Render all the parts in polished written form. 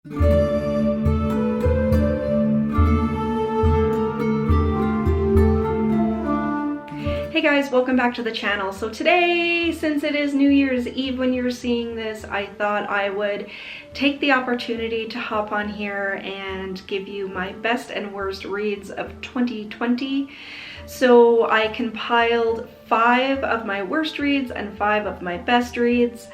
Hey guys, welcome back to the channel. So today, since it is New Year's Eve when you're seeing this, I thought I would take the opportunity to hop on here and give you my best and worst reads of 2020. So I compiled 5 of my worst reads and 5 of my best reads.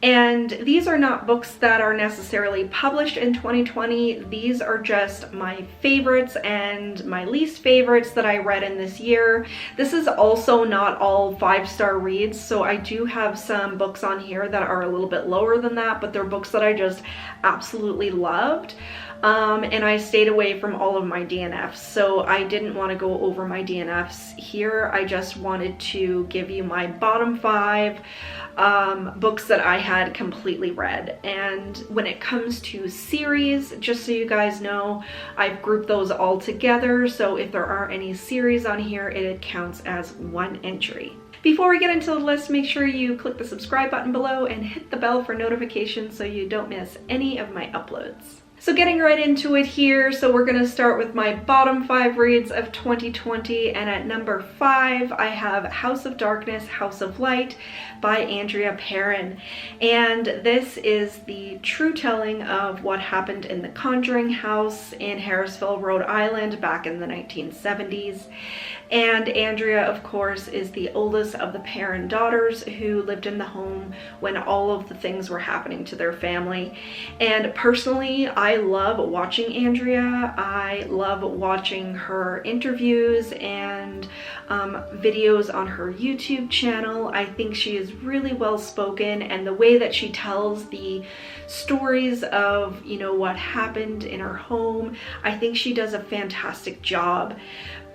And these are not books that are necessarily published in 2020. These are just my favorites and my least favorites that I read in this year. This is also not all 5-star reads, so I do have some books on here that are a little bit lower than that, but they're books that I just absolutely loved. And I stayed away from all of my DNFs, so I didn't want to go over my DNFs here. I just wanted to give you my bottom 5 books that I had completely read. And when it comes to series, just so you guys know, I've grouped those all together, so if there are any series on here, it counts as one entry. Before we get into the list, make sure you click the subscribe button below and hit the bell for notifications so you don't miss any of my uploads. So getting right into it here, so we're gonna start with my bottom 5 reads of 2020, and at number 5, I have House of Darkness, House of Light by Andrea Perron. And this is the true telling of what happened in the Conjuring house in Harrisville, Rhode Island back in the 1970s. And Andrea, of course, is the oldest of the Perron daughters who lived in the home when all of the things were happening to their family. And personally, I love watching Andrea. I love watching her interviews and videos on her YouTube channel. I think she is really well spoken, and the way that she tells the stories of, you know, what happened in her home, I think she does a fantastic job.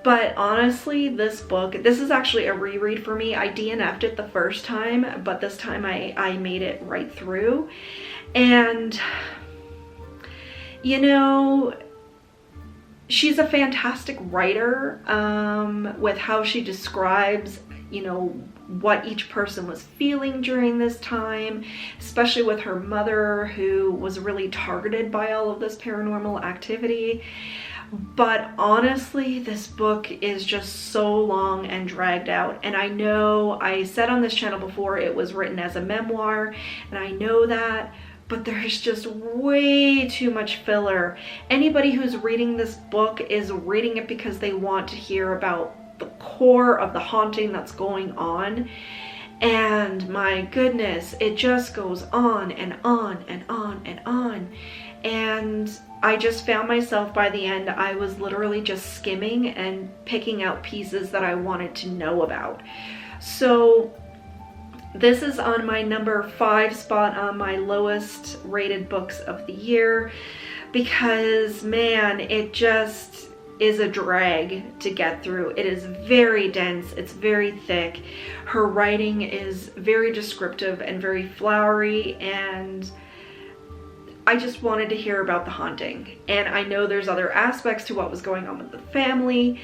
But honestly, this book, this is actually a reread for me. I DNF'd it the first time, but this time I made it right through. And, you know, she's a fantastic writer with how she describes, you know, what each person was feeling during this time, especially with her mother, who was really targeted by all of this paranormal activity. But honestly, this book is just so long and dragged out. And I know I said on this channel before it was written as a memoir, and I know that, but there's just way too much filler. Anybody who's reading this book is reading it because they want to hear about the core of the haunting that's going on. And my goodness, it just goes on and on and on and on. And I just found myself by the end, I was literally just skimming and picking out pieces that I wanted to know about. So this is on my number 5 spot on my lowest rated books of the year, because man, it just is a drag to get through. It is very dense, it's very thick. Her writing is very descriptive and very flowery, and I just wanted to hear about the haunting. And I know there's other aspects to what was going on with the family,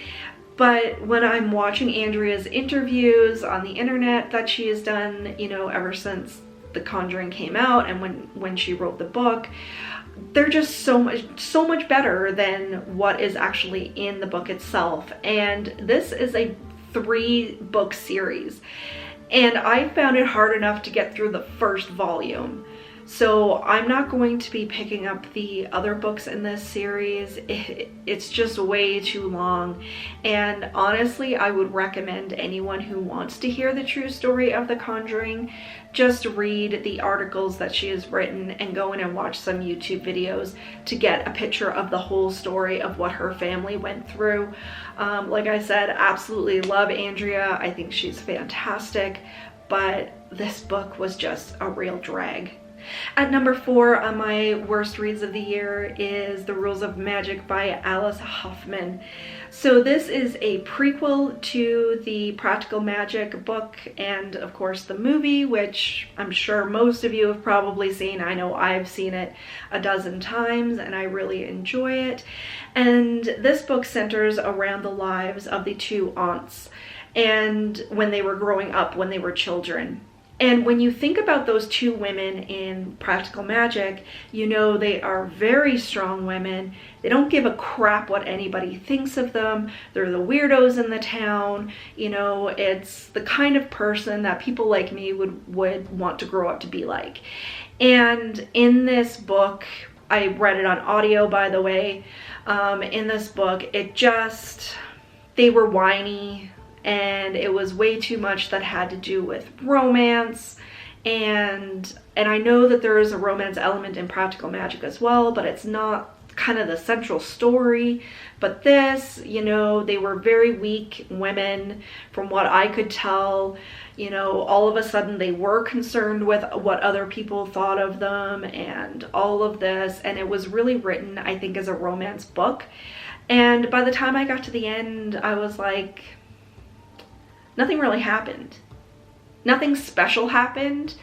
but when I'm watching Andrea's interviews on the internet that she has done, you know, ever since The Conjuring came out and when she wrote the book, they're just so much better than what is actually in the book itself. And this is a 3-book series, and I found it hard enough to get through the first volume. So I'm not going to be picking up the other books in this series. It's just way too long. And honestly, I would recommend anyone who wants to hear the true story of The Conjuring, just read the articles that she has written and go in and watch some YouTube videos to get a picture of the whole story of what her family went through. Like I said, absolutely love Andrea. I think she's fantastic, but this book was just a real drag. At number 4 on my worst reads of the year is The Rules of Magic by Alice Hoffman. So this is a prequel to the Practical Magic book and of course the movie, which I'm sure most of you have probably seen. I know I've seen it a dozen times and I really enjoy it. And this book centers around the lives of the 2 aunts and when they were growing up, when they were children. And when you think about those two women in Practical Magic, you know they are very strong women. They don't give a crap what anybody thinks of them. They're the weirdos in the town. You know, it's the kind of person that people like me would want to grow up to be like. And in this book, I read it on audio, by the way. In this book, they were whiny, and it was way too much that had to do with romance. And I know that there is a romance element in Practical Magic as well, but it's not kind of the central story. But this, you know, they were very weak women from what I could tell. You know, all of a sudden they were concerned with what other people thought of them and all of this. And it was really written, I think, as a romance book. And by the time I got to the end, I was like, nothing really happened. Nothing special happened.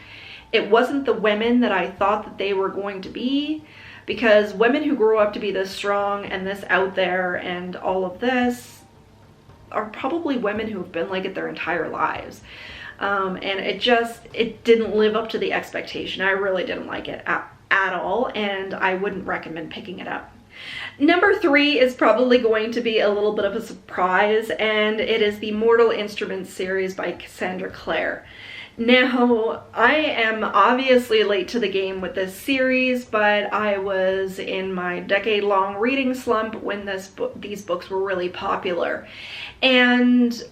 It wasn't the women that I thought that they were going to be, because women who grow up to be this strong and this out there and all of this are probably women who have been like it their entire lives. And it didn't live up to the expectation. I really didn't like it at all, and I wouldn't recommend picking it up. Number 3 is probably going to be a little bit of a surprise, and it is the Mortal Instruments series by Cassandra Clare. Now, I am obviously late to the game with this series, but I was in my decade-long reading slump when these books were really popular. And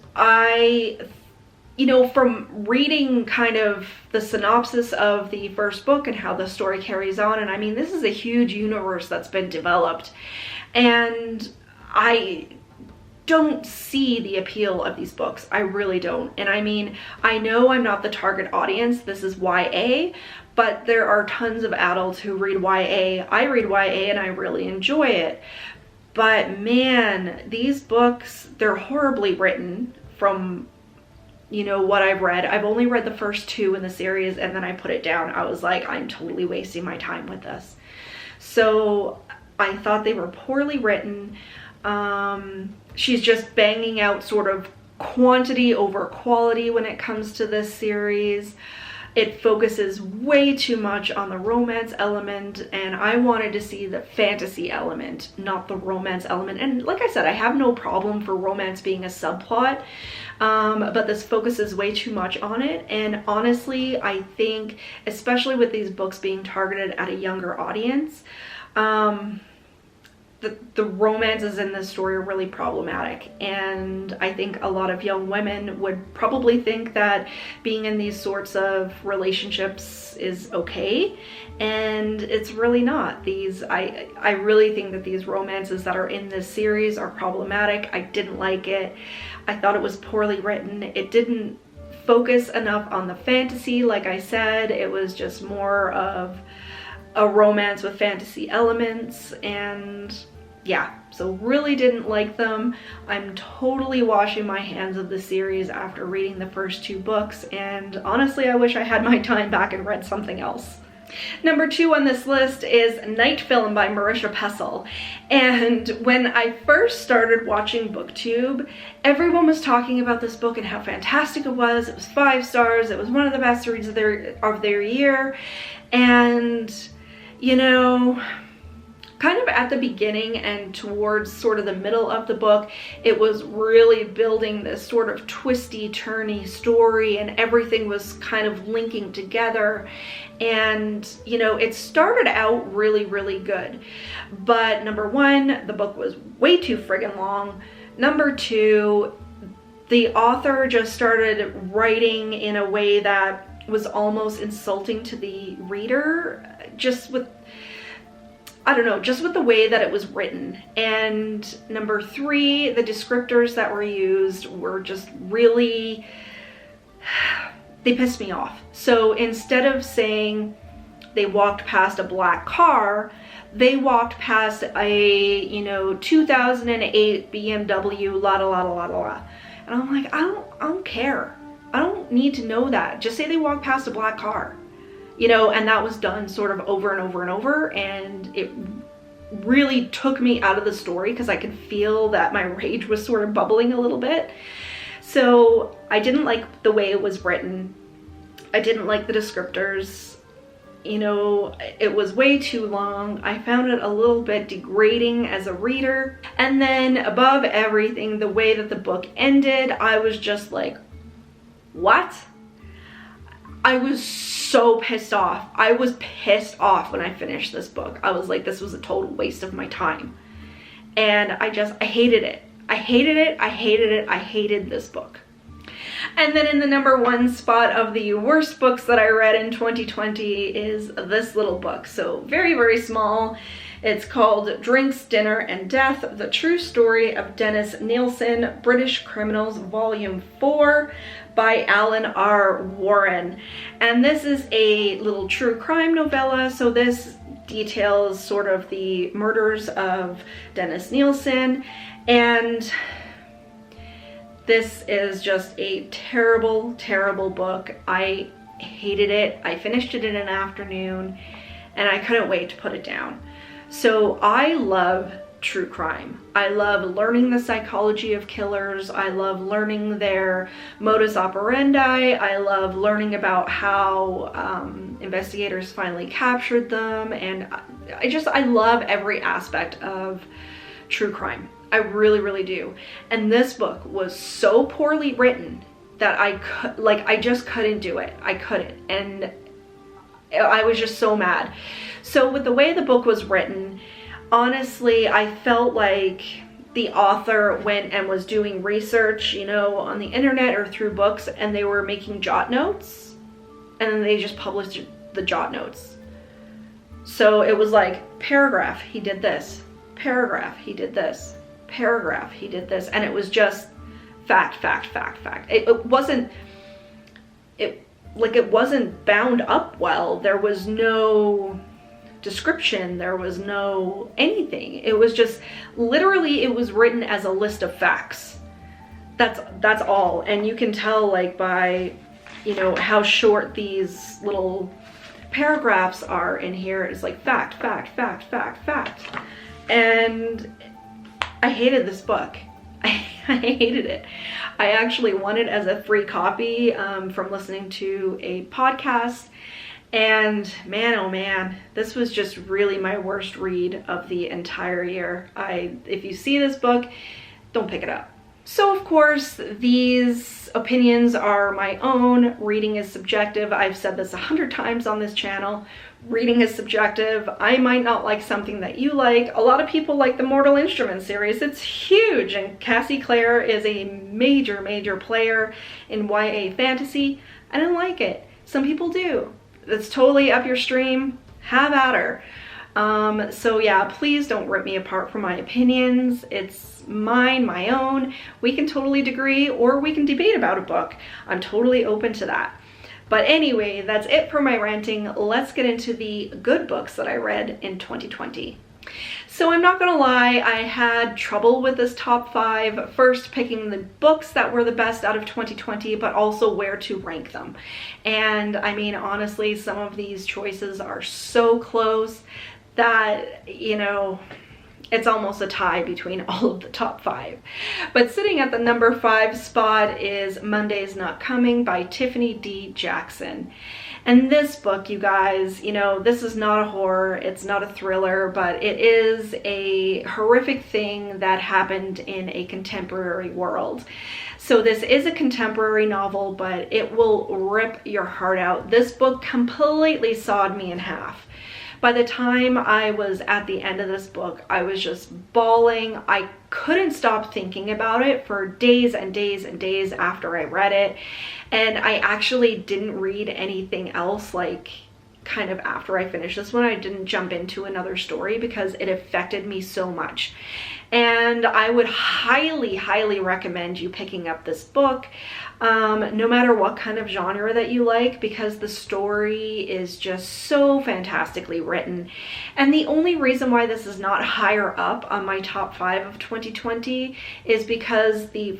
you know, from reading kind of the synopsis of the first book and how the story carries on, and I mean, this is a huge universe that's been developed, and I don't see the appeal of these books. I really don't. And I mean, I know I'm not the target audience. This is YA, but there are tons of adults who read YA. I read YA and I really enjoy it. But man, these books, they're horribly written from, you know, what I've read. I've only read the first 2 in the series, and then I put it down. I was like, I'm totally wasting my time with this. So I thought they were poorly written. She's just banging out sort of quantity over quality when it comes to this series. It focuses way too much on the romance element, and I wanted to see the fantasy element, not the romance element. And like I said, I have no problem for romance being a subplot, but this focuses way too much on it. And honestly, I think, especially with these books being targeted at a younger audience, the romances in this story are really problematic, and I think a lot of young women would probably think that being in these sorts of relationships is okay, and it's really not. I really think that these romances that are in this series are problematic. I didn't like it. I thought it was poorly written. It didn't focus enough on the fantasy. Like I said, it was just more of a romance with fantasy elements, and yeah, so really didn't like them. I'm totally washing my hands of the series after reading the first 2 books, and honestly, I wish I had my time back and read something else. Number 2 on this list is Night Film by Marisha Pessl. And when I first started watching BookTube, everyone was talking about this book and how fantastic it was. It was 5 stars. It was one of the best reads of their year. And you know, kind of at the beginning and towards sort of the middle of the book, it was really building this sort of twisty, turny story, and everything was kind of linking together. And, you know, it started out really, really good. But number 1, the book was way too friggin' long. Number 2, the author just started writing in a way that was almost insulting to the reader, just with, I don't know, just with the way that it was written. And number 3, the descriptors that were used were just really, they pissed me off. So instead of saying they walked past a black car, they walked past a, you know, 2008 BMW, la la la la la la. And I'm like, I don't care. I don't need to know that. Just say they walked past a black car, you know. And that was done sort of over and over and over, and it really took me out of the story because I could feel that my rage was sort of bubbling a little bit. So I didn't like the way it was written. I didn't like the descriptors. You know, it was way too long. I found it a little bit degrading as a reader. And then above everything, the way that the book ended, I was just like, what? I was so pissed off. I was pissed off when I finished this book. I was like, this was a total waste of my time. And I hated it. I hated it. I hated it. I hated this book. And then in the #1 spot of the worst books that I read in 2020 is this little book. So very, very small. It's called Drinks, Dinner, and Death, The True Story of Dennis Nilsen, British Criminals, Volume 4 by Alan R. Warren. And this is a little true crime novella. So this details sort of the murders of Dennis Nilsen, and this is just a terrible, terrible book. I hated it. I finished it in an afternoon and I couldn't wait to put it down. So I love true crime. I love learning the psychology of killers. I love learning their modus operandi. I love learning about how investigators finally captured them. And I love every aspect of true crime. I really, really do. And this book was so poorly written that I just couldn't do it. I couldn't. And I was just so mad. So with the way the book was written, honestly, I felt like the author went and was doing research, you know, on the internet or through books, and they were making jot notes, and then they just published the jot notes. So it was like, paragraph, he did this. Paragraph, he did this. Paragraph, he did this. And it was just fact, fact, fact, fact. It wasn't bound up well. There was no description, there was no anything. It was just literally, it was written as a list of facts. That's all. And you can tell, like, by, you know, how short these little paragraphs are in here. It's like fact, fact, fact, fact, fact. And I hated this book. I hated it. I actually won it as a free copy from listening to a podcast. And man, oh man, this was just really my worst read of the entire year. If you see this book, don't pick it up. So of course, these opinions are my own. Reading is subjective. I've said this 100 times on this channel. Reading is subjective. I might not like something that you like. A lot of people like the Mortal Instruments series. It's huge, and Cassie Clare is a major, major player in YA fantasy. I didn't like it. Some people do. It's totally up your stream. Have at her. So yeah, please don't rip me apart for my opinions. It's mine, my own. We can totally disagree, or we can debate about a book. I'm totally open to that. But anyway, that's it for my ranting. Let's get into the good books that I read in 2020. So I'm not gonna lie, I had trouble with this top 5. First, picking the books that were the best out of 2020, but also where to rank them. And I mean, honestly, some of these choices are so close that, you know, it's almost a tie between all of the top 5. But sitting at the #5 spot is Monday's Not Coming by Tiffany D. Jackson. And this book, you guys, you know, this is not a horror, it's not a thriller, but it is a horrific thing that happened in a contemporary world. So this is a contemporary novel, but it will rip your heart out. This book completely sawed me in half. By the time I was at the end of this book, I was just bawling. I couldn't stop thinking about it for days and days and days after I read it. And I actually didn't read anything else, like, kind of after I finished this one. I didn't jump into another story because it affected me so much. And I would highly, highly recommend you picking up this book, no matter what kind of genre that you like, because the story is just so fantastically written. And the only reason why this is not higher up on my top 5 of 2020 is because the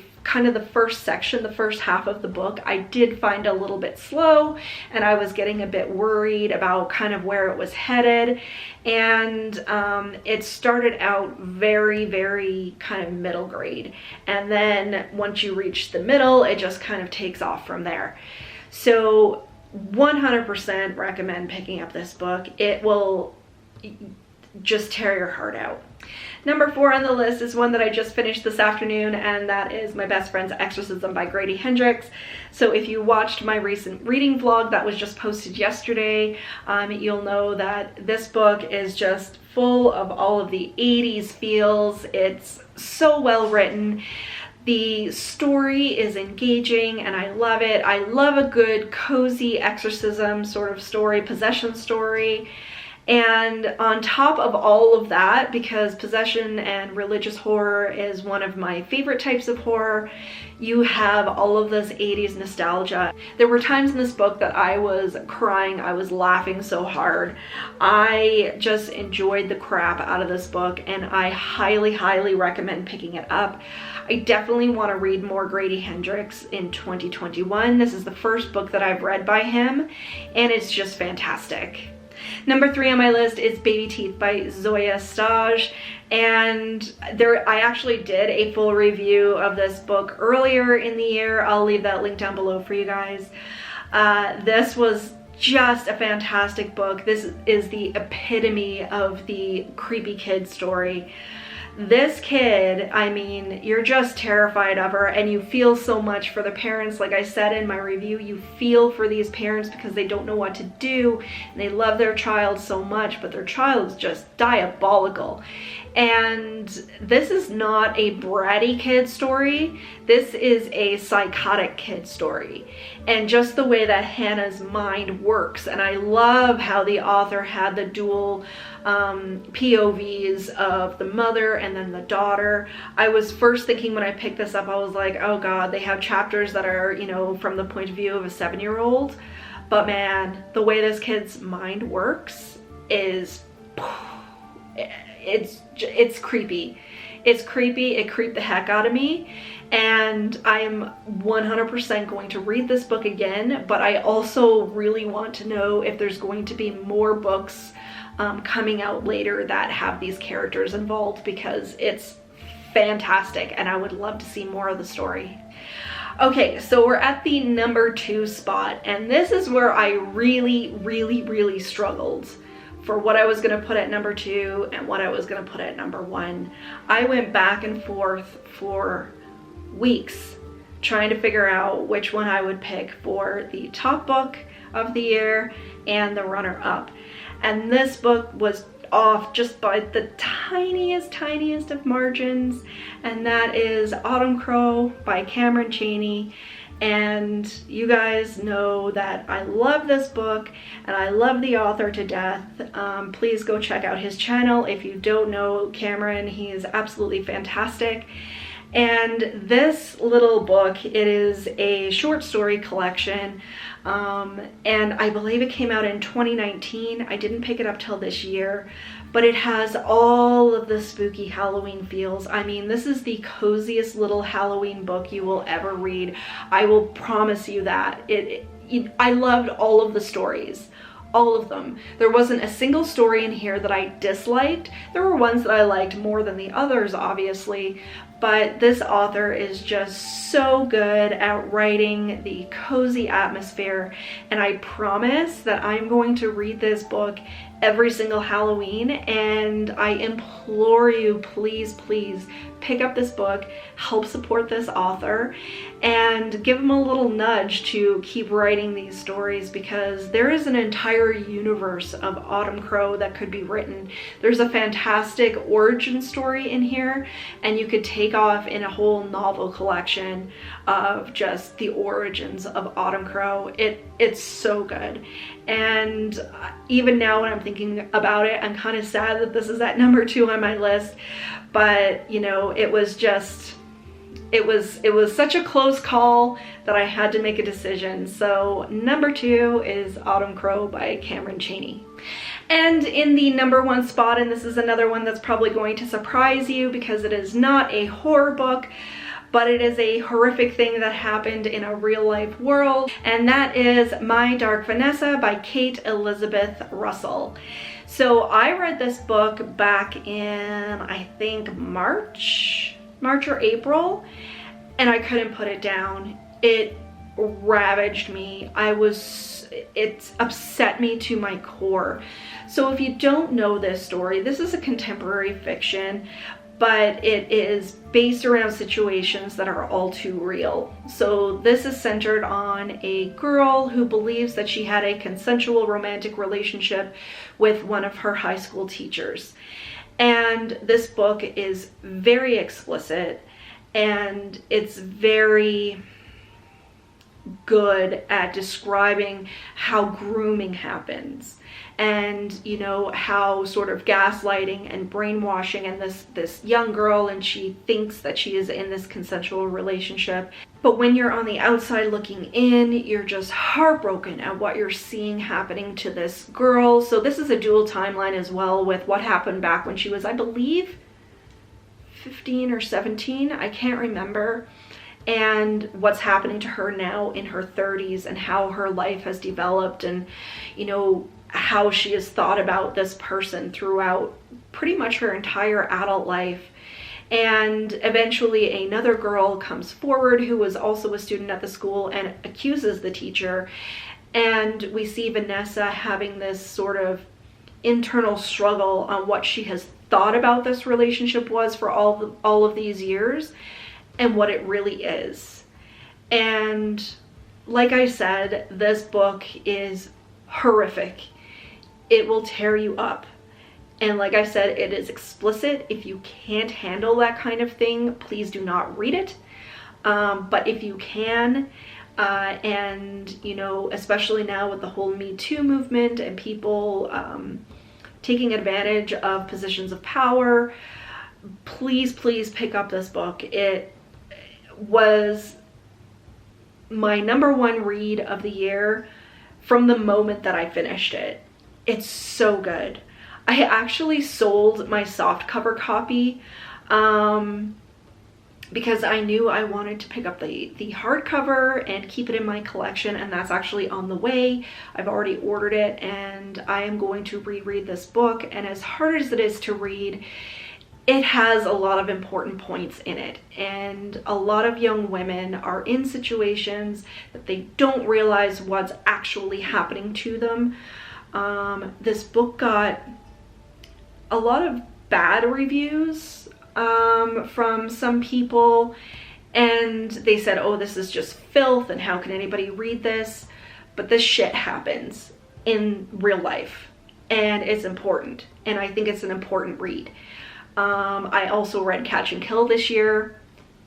first section, the first half of the book, I did find a little bit slow, and I was getting a bit worried about kind of where it was headed. And it started out very, very kind of middle grade. And then once you reach the middle, it just kind of takes off from there. So 100% recommend picking up this book. It will just tear your heart out. Number 4 on the list is one that I just finished this afternoon, and that is My Best Friend's Exorcism by Grady Hendrix. So if you watched my recent reading vlog that was just posted yesterday, you'll know that this book is just full of all of the 80s feels. It's so well written. The story is engaging and I love it. I love a good cozy exorcism sort of story, possession story. And on top of all of that, because possession and religious horror is one of my favorite types of horror, you have all of this 80s nostalgia. There were times in this book that I was crying, I was laughing so hard. I just enjoyed the crap out of this book, and I highly, highly recommend picking it up. I definitely want to read more Grady Hendrix in 2021. This is the first book that I've read by him, and it's just fantastic. Number 3 on my list is Baby Teeth by Zoya Stage, and I actually did a full review of this book earlier in the year. I'll leave that link down below for you guys. This was just a fantastic book. This is the epitome of the creepy kid story. This kid, I mean, you're just terrified of her, and you feel so much for the parents. Like I said in my review, you feel for these parents because they don't know what to do, and they love their child so much, but their child is just diabolical. And this is not a bratty kid story. This is a psychotic kid story. And just the way that Hannah's mind works. And I love how the author had the dual POVs of the mother and then the daughter. I was first thinking when I picked this up, I was like, oh God, they have chapters that are, you know, from the point of view of a 7-year-old. But man, the way this kid's mind works is, it's creepy. It's creepy. It creeped the heck out of me. And I am 100% going to read this book again, but I also really want to know if there's going to be more books coming out later that have these characters involved, because it's fantastic and I would love to see more of the story. Okay, so we're at the number 2 spot, and this is where I really struggled for what I was going to put at number 2 and what I was going to put at number 1. I went back and forth for weeks trying to figure out which one I would pick for the top book of the year and the runner-up. And this book was off just by the tiniest of margins, and that is Autumn Crow by Cameron Chaney. And you guys know that I love this book and I love the author to death. Please go check out his channel. If you don't know Cameron, he is absolutely fantastic. And this little book, it is a short story collection, and I believe it came out in 2019. I didn't pick it up till this year, but it has all of the spooky Halloween feels. I mean, this is the coziest little Halloween book you will ever read. I will promise you that. I loved all of the stories. All of them. There wasn't a single story in here that I disliked. There were ones that I liked more than the others, obviously, but this author is just so good at writing the cozy atmosphere, and I promise that I'm going to read this book every single Halloween, and I implore you, please pick up this book, help support this author, and give him a little nudge to keep writing these stories, because there is an entire universe of Autumn Crow that could be written. There's a fantastic origin story in here, and you could take off in a whole novel collection of just the origins of Autumn Crow. It's so good. And even now when I'm thinking about it, I'm kind of sad that this is at number 2 on my list, but you know, it was such a close call that I had to make a decision. So number 2 is Autumn Crow by Cameron Chaney. And in the number 1 spot, and this is another one that's probably going to surprise you because it is not a horror book, but it is a horrific thing that happened in a real life world, and that is My Dark Vanessa by Kate Elizabeth Russell. So I read this book back in, I think, March or April, and I couldn't put it down. It ravaged me. It's upset me to my core. So if you don't know this story, this is a contemporary fiction, but it is based around situations that are all too real. So this is centered on a girl who believes that she had a consensual romantic relationship with one of her high school teachers. And this book is very explicit, and it's very good at describing how grooming happens, and you know, how sort of gaslighting and brainwashing, and this young girl, and she thinks that she is in this consensual relationship, but when you're on the outside looking in, you're just heartbroken at what you're seeing happening to this girl. So this is a dual timeline as well, with what happened back when she was, I believe, 15 or 17, I can't remember, and what's happening to her now in her 30s, and how her life has developed, and you know, how she has thought about this person throughout pretty much her entire adult life. And eventually another girl comes forward who was also a student at the school and accuses the teacher, and we see Vanessa having this sort of internal struggle on what she has thought about this relationship was for all of these years, and what it really is. And like I said, this book is horrific. It will tear you up. And like I said, it is explicit. If you can't handle that kind of thing, please do not read it. But if you can, and you know, especially now with the whole Me Too movement and people taking advantage of positions of power, please pick up this book. It was my #1 read of the year from the moment that I finished it. It's so good. I actually sold my softcover copy because I knew I wanted to pick up the hardcover and keep it in my collection, and that's actually on the way. I've already ordered it, and I am going to reread this book. And as hard as it is to read, it has a lot of important points in it, and a lot of young women are in situations that they don't realize what's actually happening to them. This book got a lot of bad reviews from some people, and they said, oh, this is just filth and how can anybody read this? But this shit happens in real life, and it's important, and I think it's an important read. I also read Catch and Kill this year.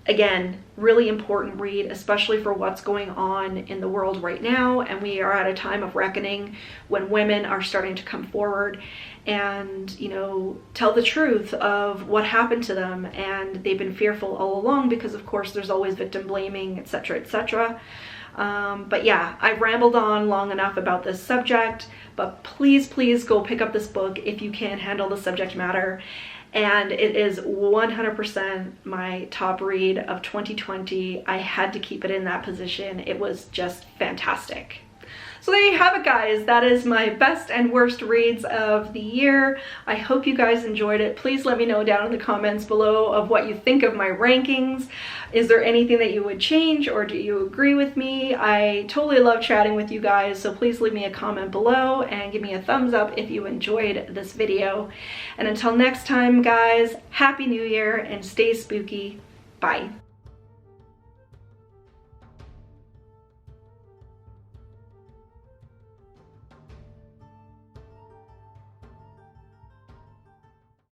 Again, really important read, especially for what's going on in the world right now. And we are at a time of reckoning when women are starting to come forward and, you know, tell the truth of what happened to them. And they've been fearful all along because, of course, there's always victim blaming, etc., etc. But yeah, I've rambled on long enough about this subject, but please go pick up this book if you can handle the subject matter. And it is 100% my top read of 2020. I had to keep it in that position. It was just fantastic. So there you have it, guys. That is my best and worst reads of the year. I hope you guys enjoyed it. Please let me know down in the comments below of what you think of my rankings. Is there anything that you would change, or do you agree with me? I totally love chatting with you guys, so please leave me a comment below and give me a thumbs up if you enjoyed this video. And until next time, guys, Happy New Year and stay spooky. Bye.